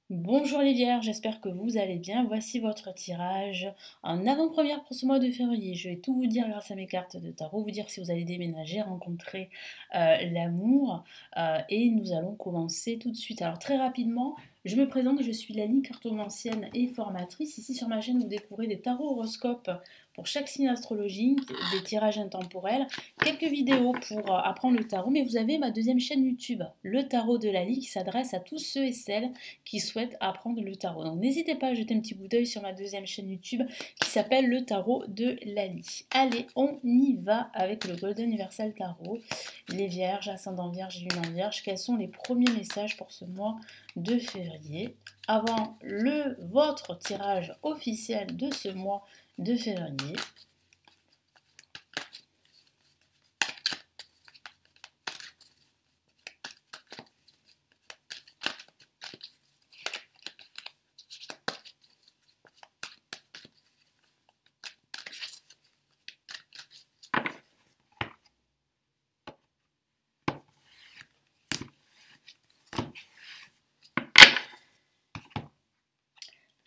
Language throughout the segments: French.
Bonjour les Vierges, j'espère que vous allez bien. Voici votre tirage en avant-première pour ce mois de février. Je vais tout vous dire grâce à mes cartes de tarot, vous dire si vous allez déménager, rencontrer l'amour. Et nous allons commencer tout de suite. Alors très rapidement, je me présente, je suis Lali, cartomancienne et formatrice. Ici sur ma chaîne, vous découvrez des tarots horoscopes pour chaque signe astrologique, des tirages intemporels, quelques vidéos pour apprendre le tarot. Mais vous avez ma deuxième chaîne YouTube, le tarot de Lali, qui s'adresse à tous ceux et celles qui souhaitent apprendre le tarot. Donc n'hésitez pas à jeter un petit coup d'œil sur ma deuxième chaîne YouTube qui s'appelle le tarot de Lali. Allez, on y va avec le Golden Universal Tarot. Les Vierges, ascendant Vierge et Lune en Vierge, quels sont les premiers messages pour ce mois de février avant votre tirage officiel de ce mois de février?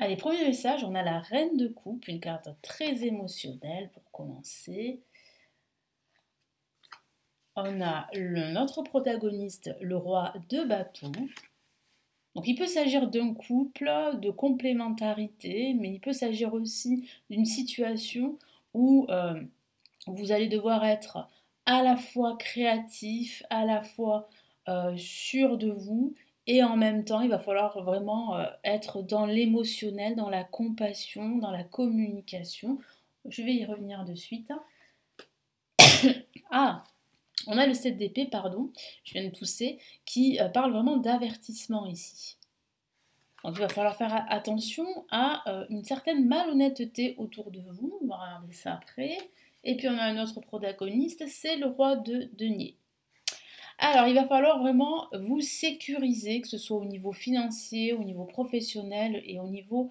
Allez, premier message, on a la Reine de Coupe, une carte très émotionnelle pour commencer. On a notre protagoniste, le roi de bâton. Donc il peut s'agir d'un couple, de complémentarité, mais il peut s'agir aussi d'une situation où vous allez devoir être à la fois créatif, à la fois sûr de vous, et en même temps il va falloir vraiment être dans l'émotionnel, dans la compassion, dans la communication. Je vais y revenir de suite. Ah, on a le 7 d'épée, pardon, je viens de tousser, qui parle vraiment d'avertissement ici. Donc il va falloir faire attention à une certaine malhonnêteté autour de vous. On va regarder ça après. Et puis on a un autre protagoniste, c'est le roi de denier. Alors il va falloir vraiment vous sécuriser, que ce soit au niveau financier, au niveau professionnel et au niveau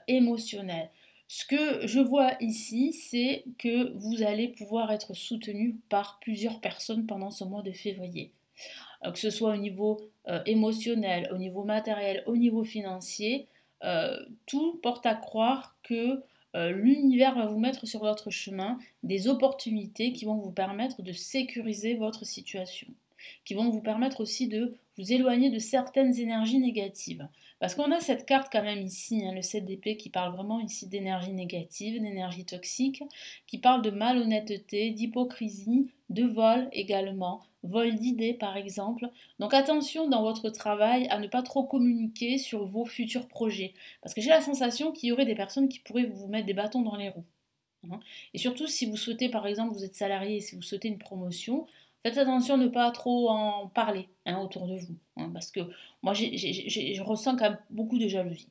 émotionnel. Ce que je vois ici, c'est que vous allez pouvoir être soutenu par plusieurs personnes pendant ce mois de février. Que ce soit au niveau émotionnel, au niveau matériel, au niveau financier, tout porte à croire que l'univers va vous mettre sur votre chemin des opportunités qui vont vous permettre de sécuriser votre situation, qui vont vous permettre aussi de vous éloigner de certaines énergies négatives. Parce qu'on a cette carte quand même ici, hein, le 7 d'épée, qui parle vraiment ici d'énergie négative, d'énergie toxique, qui parle de malhonnêteté, d'hypocrisie, de vol également, vol d'idées par exemple. Donc attention dans votre travail à ne pas trop communiquer sur vos futurs projets. Parce que j'ai la sensation qu'il y aurait des personnes qui pourraient vous mettre des bâtons dans les roues. Hein. Et surtout si vous souhaitez, par exemple, vous êtes salarié et si vous souhaitez une promotion, faites attention de ne pas trop en parler hein, autour de vous. Hein, parce que moi, je ressens quand même beaucoup de jalousie.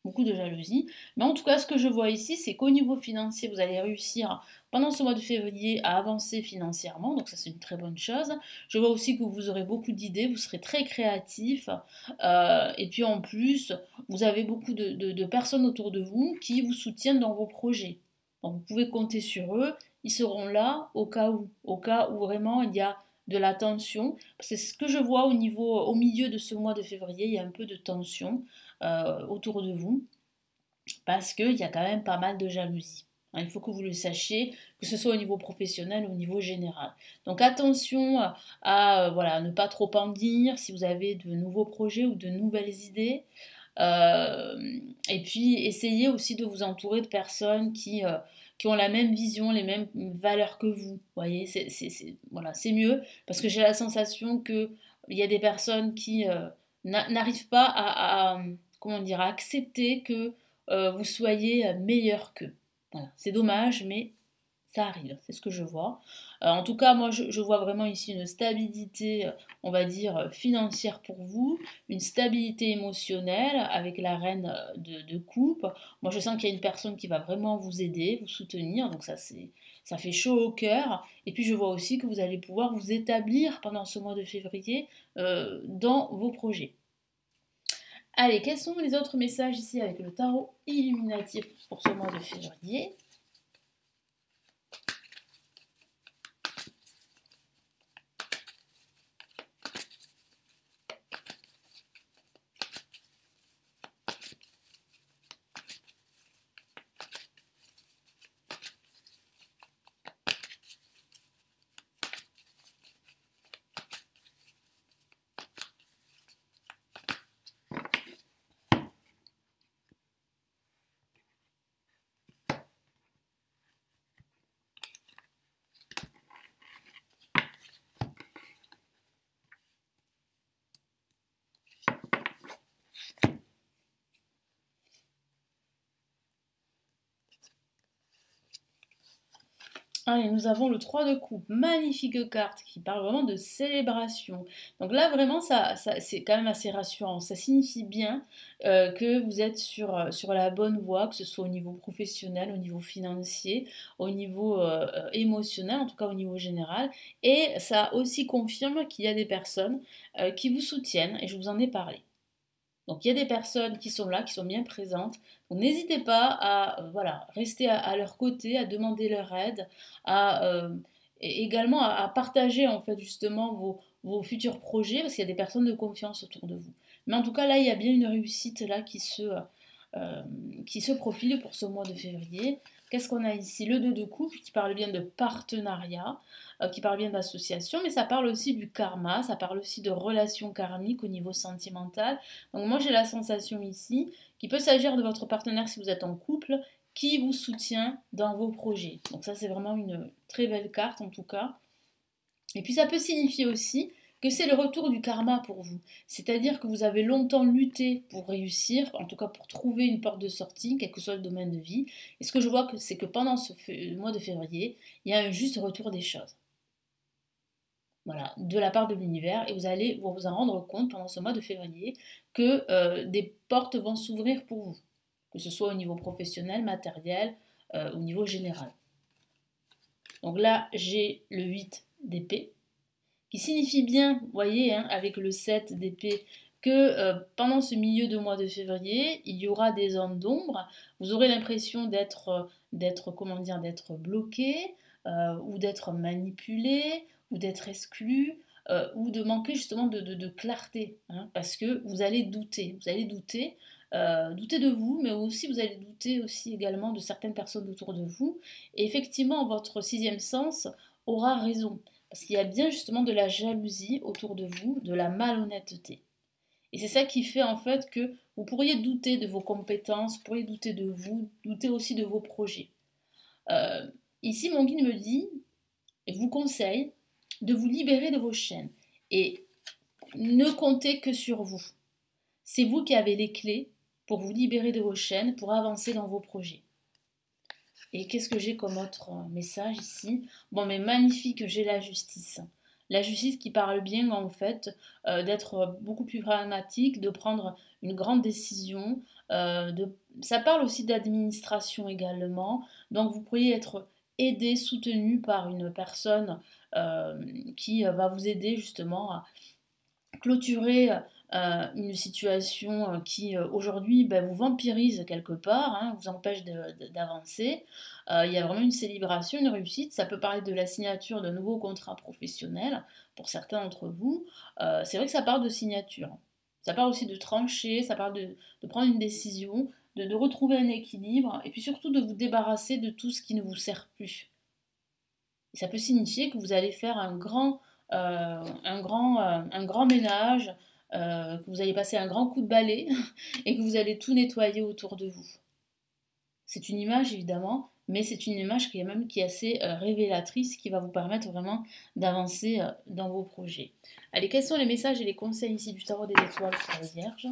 Beaucoup de jalousie. Mais en tout cas, ce que je vois ici, c'est qu'au niveau financier, vous allez réussir pendant ce mois de février à avancer financièrement. Donc ça, c'est une très bonne chose. Je vois aussi que vous aurez beaucoup d'idées, vous serez très créatif. Et puis en plus, vous avez beaucoup de personnes autour de vous qui vous soutiennent dans vos projets. Donc vous pouvez compter sur eux. Ils seront là au cas où vraiment il y a de la tension. C'est ce que je vois au milieu de ce mois de février, il y a un peu de tension autour de vous parce qu'il y a quand même pas mal de jalousie. Hein, il faut que vous le sachiez, que ce soit au niveau professionnel ou au niveau général. Donc attention à voilà, ne pas trop en dire si vous avez de nouveaux projets ou de nouvelles idées. Et puis essayez aussi de vous entourer de personnes qui ont la même vision, les mêmes valeurs que vous. Vous voyez, voilà, c'est mieux parce que j'ai la sensation qu'il y a des personnes qui n'arrivent pas comment dire, à accepter que vous soyez meilleur qu'eux. Voilà, c'est dommage, mais ça arrive, c'est ce que je vois. En tout cas, moi, je vois vraiment ici une stabilité, on va dire, financière pour vous, une stabilité émotionnelle avec la reine de coupe. Moi, je sens qu'il y a une personne qui va vraiment vous aider, vous soutenir, donc ça fait chaud au cœur. Et puis, je vois aussi que vous allez pouvoir vous établir pendant ce mois de février dans vos projets. Allez, quels sont les autres messages ici avec le tarot illuminatif pour ce mois de février? Allez, nous avons le 3 de coupe, magnifique carte qui parle vraiment de célébration. Donc là, vraiment, c'est quand même assez rassurant. Ça signifie bien que vous êtes sur la bonne voie, que ce soit au niveau professionnel, au niveau financier, au niveau émotionnel, en tout cas au niveau général. Et ça aussi confirme qu'il y a des personnes qui vous soutiennent, et je vous en ai parlé. Donc il y a des personnes qui sont là, qui sont bien présentes. Donc n'hésitez pas à voilà, rester à leur côté, à demander leur aide, et également à partager en fait justement vos futurs projets, parce qu'il y a des personnes de confiance autour de vous. Mais en tout cas là, il y a bien une réussite là qui se profile pour ce mois de février. Qu'est-ce qu'on a ici? Le 2 de coupe qui parle bien de partenariat, qui parle bien d'association, mais ça parle aussi du karma, ça parle aussi de relations karmiques au niveau sentimental. Donc moi j'ai la sensation ici qu'il peut s'agir de votre partenaire si vous êtes en couple, qui vous soutient dans vos projets. Donc ça c'est vraiment une très belle carte en tout cas. Et puis ça peut signifier aussi que c'est le retour du karma pour vous. C'est-à-dire que vous avez longtemps lutté pour réussir, en tout cas pour trouver une porte de sortie, quel que soit le domaine de vie. Et ce que je vois, c'est que pendant ce mois de février, il y a un juste retour des choses. Voilà, de la part de l'univers. Et vous allez vous en rendre compte pendant ce mois de février que des portes vont s'ouvrir pour vous. Que ce soit au niveau professionnel, matériel, au niveau général. Donc là, j'ai le 8 d'épée qui signifie bien, vous voyez, hein, avec le 7 d'épée, que pendant ce milieu de mois de février, il y aura des zones d'ombre. Vous aurez l'impression comment dire, d'être bloqué, ou d'être manipulé, ou d'être exclu, ou de manquer justement de clarté, hein, parce que vous allez douter, douter de vous, mais aussi vous allez douter aussi également de certaines personnes autour de vous. Et effectivement, votre sixième sens aura raison. Parce qu'il y a bien justement de la jalousie autour de vous, de la malhonnêteté. Et c'est ça qui fait en fait que vous pourriez douter de vos compétences, vous pourriez douter de vous, douter aussi de vos projets. Euh, Ici, mon guide me dit, et vous conseille, de vous libérer de vos chaînes. Et ne comptez que sur vous. C'est vous qui avez les clés pour vous libérer de vos chaînes, pour avancer dans vos projets. Et qu'est-ce que j'ai comme autre message ici? Bon, mais magnifique, j'ai la justice. La justice qui parle bien, en fait, d'être beaucoup plus pragmatique, de prendre une grande décision. Ça parle aussi d'administration également. Donc, vous pourriez être aidé, soutenu par une personne qui va vous aider justement à clôturer une situation qui aujourd'hui ben, vous vampirise quelque part, hein, vous empêche d'avancer. Il y a vraiment une célébration, une réussite. Ça peut parler de la signature d'un nouveau contrat professionnel pour certains d'entre vous. C'est vrai que ça parle de signature. Ça parle aussi de trancher, ça parle de prendre une décision, de retrouver un équilibre et puis surtout de vous débarrasser de tout ce qui ne vous sert plus. Et ça peut signifier que vous allez faire un grand ménage, que vous allez passer un grand coup de balai et que vous allez tout nettoyer autour de vous. C'est une image évidemment, mais c'est une image qui est assez révélatrice, qui va vous permettre vraiment d'avancer dans vos projets. Allez, quels sont les messages et les conseils ici du tarot des étoiles pour les Vierges?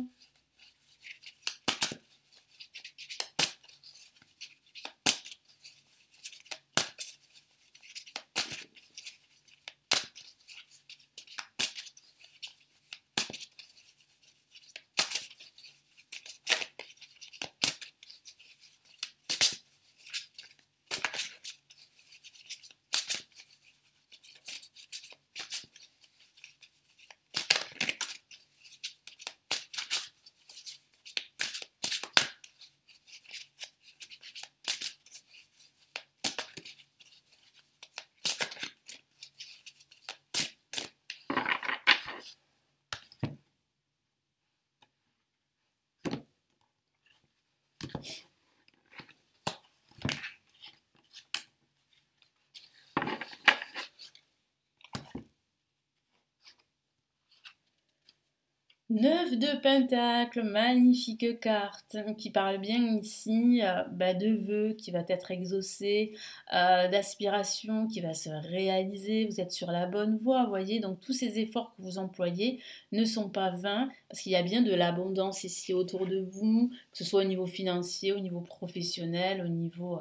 9 de Pentacle, magnifique carte qui parle bien ici de vœux qui va être exaucé, d'aspiration qui va se réaliser. Vous êtes sur la bonne voie, vous voyez. Donc tous ces efforts que vous employez ne sont pas vains parce qu'il y a bien de l'abondance ici autour de vous, que ce soit au niveau financier, au niveau professionnel, au niveau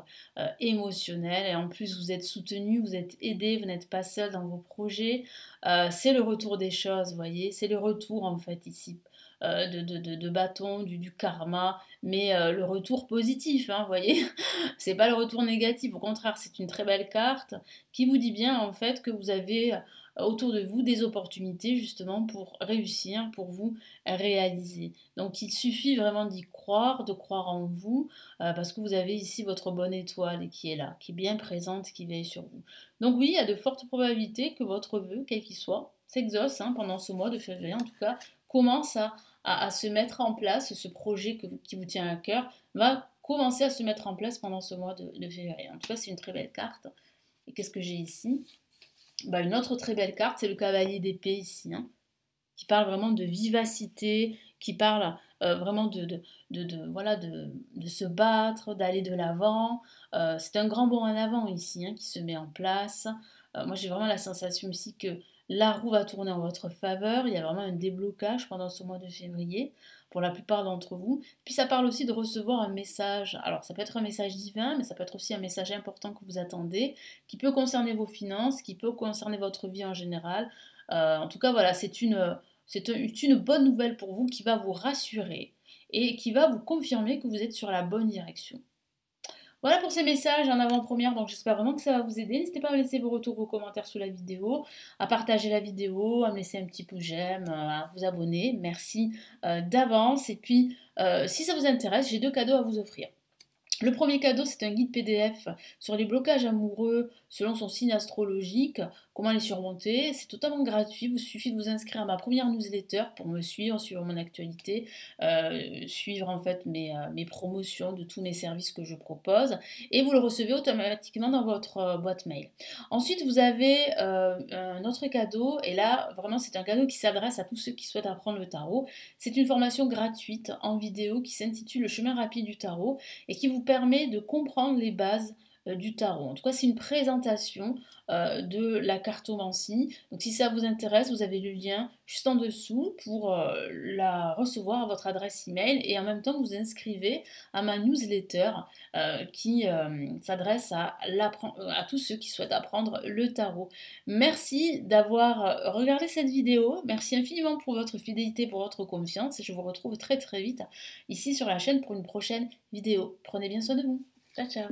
émotionnel. Et en plus, vous êtes soutenu, vous êtes aidé, vous n'êtes pas seul dans vos projets. C'est le retour des choses, vous voyez, c'est le retour en fait ici de bâton, du karma, mais le retour positif, hein, vous voyez, c'est pas le retour négatif, au contraire, c'est une très belle carte qui vous dit bien en fait que vous avez autour de vous des opportunités justement pour réussir, pour vous réaliser. Donc il suffit vraiment d'y croire, de croire en vous, parce que vous avez ici votre bonne étoile qui est là, qui est bien présente, qui veille sur vous. Donc oui, il y a de fortes probabilités que votre vœu, quel qu'il soit, s'exauce pendant ce mois de février. En tout cas, commence à se mettre en place, ce projet qui vous tient à cœur va commencer à se mettre en place pendant ce mois de février. En tout cas, c'est une très belle carte. Et qu'est-ce que j'ai ici? Une autre très belle carte, c'est le cavalier d'épée ici, qui parle vraiment de vivacité, qui parle vraiment voilà, de se battre, d'aller de l'avant. C'est un grand bond en avant ici qui se met en place. Moi, j'ai vraiment la sensation ici que la roue va tourner en votre faveur. Il y a vraiment un déblocage pendant ce mois de février pour la plupart d'entre vous. Puis ça parle aussi de recevoir un message. Alors ça peut être un message divin, mais ça peut être aussi un message important que vous attendez, qui peut concerner vos finances, qui peut concerner votre vie en général. En tout cas, voilà, c'est une bonne nouvelle pour vous qui va vous rassurer et qui va vous confirmer que vous êtes sur la bonne direction. Voilà pour ces messages en avant-première, donc j'espère vraiment que ça va vous aider. N'hésitez pas à me laisser vos retours, vos commentaires sous la vidéo, à partager la vidéo, à me laisser un petit pouce j'aime, à vous abonner. Merci d'avance. Et puis, si ça vous intéresse, j'ai 2 cadeaux à vous offrir. Le premier cadeau, c'est un guide PDF sur les blocages amoureux selon son signe astrologique, comment les surmonter. C'est totalement gratuit, il vous suffit de vous inscrire à ma première newsletter pour me suivre mon actualité, suivre en fait mes promotions de tous mes services que je propose et vous le recevez automatiquement dans votre boîte mail. Ensuite, vous avez un autre cadeau et là, vraiment, c'est un cadeau qui s'adresse à tous ceux qui souhaitent apprendre le tarot. C'est une formation gratuite en vidéo qui s'intitule Le chemin rapide du tarot et qui vous permet de comprendre les bases du tarot. En tout cas, c'est une présentation de la cartomancie. Donc si ça vous intéresse, vous avez le lien juste en dessous pour la recevoir à votre adresse email et en même temps vous inscrivez à ma newsletter qui s'adresse à tous ceux qui souhaitent apprendre le tarot. Merci d'avoir regardé cette vidéo. Merci infiniment pour votre fidélité, pour votre confiance et je vous retrouve très très vite ici sur la chaîne pour une prochaine vidéo. Prenez bien soin de vous. Ciao ciao.